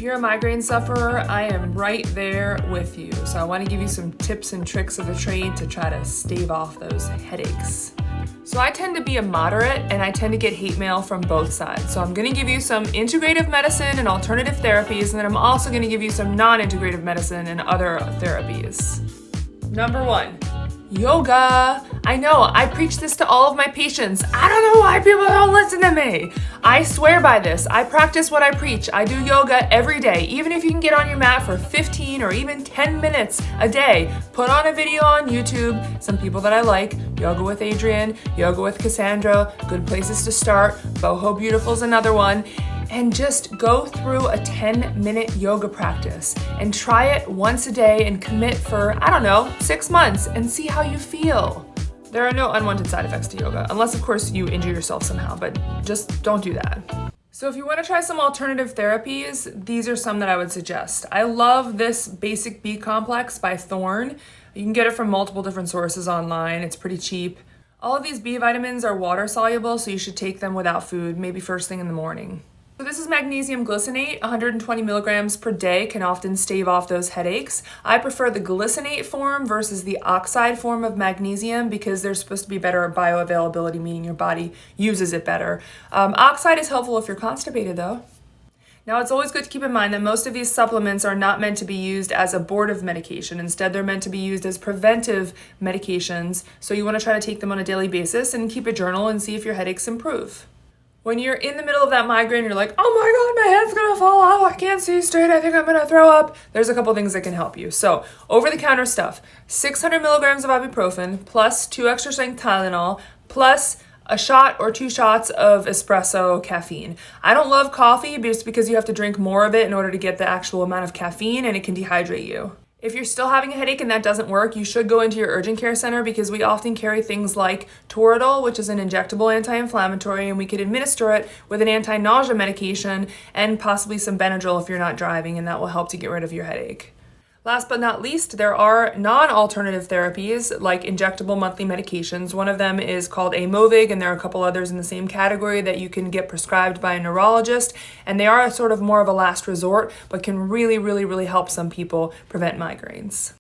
If you're a migraine sufferer, I am right there with you. So I want to give you some tips and tricks of the trade to try to stave off those headaches. So I tend to be a moderate and I tend to get hate mail from both sides. So I'm going to give you some integrative medicine and alternative therapies, and then I'm also going to give you some non-integrative medicine and other therapies. Number 1, yoga. I know, I preach this to all of my patients. I don't know why people don't listen to me. I swear by this. I practice what I preach. I do yoga every day. Even if you can get on your mat for 15 or even 10 minutes a day, put on a video on YouTube. Some people that I like, Yoga with Adrienne, Yoga with Cassandra, good places to start. Boho Beautiful is another one. And just go through a 10-minute yoga practice and try it once a day and commit for, 6 months and see how you feel. There are no unwanted side effects to yoga, unless of course you injure yourself somehow, but just don't do that. So if you want to try some alternative therapies, these are some that I would suggest. I love this basic BComplex by Thorne. You can get it from multiple different sources online. It's pretty cheap. All of these B vitamins are water soluble, so you should take them without food, maybe first thing in the morning. So this is magnesium glycinate. 120 milligrams per day can often stave off those headaches. I prefer the glycinate form versus the oxide form of magnesium because there's supposed to be better bioavailability, meaning your body uses it better. Oxide is helpful if you're constipated though. Now, it's always good to keep in mind that most of these supplements are not meant to be used as abortive medication. Instead, they're meant to be used as preventive medications. So you want to try to take them on a daily basis and keep a journal and see if your headaches improve. When you're in the middle of that migraine, you're like, oh my God, my head's gonna fall off. I can't see straight. I think I'm gonna throw up. There's a couple things that can help you. So over-the-counter stuff, 600 milligrams of ibuprofen plus 2 extra strength Tylenol plus a shot or 2 shots of espresso caffeine. I don't love coffee just because you have to drink more of it in order to get the actual amount of caffeine and it can dehydrate you. If you're still having a headache and that doesn't work, you should go into your urgent care center because we often carry things like Toradol, which is an injectable anti-inflammatory, and we could administer it with an anti-nausea medication and possibly some Benadryl if you're not driving, and that will help to get rid of your headache. Last but not least, there are non-alternative therapies like injectable monthly medications. One of them is called Aimovig, and there are a couple others in the same category that you can get prescribed by a neurologist, and they are sort of more of a last resort, but can really, really, really help some people prevent migraines.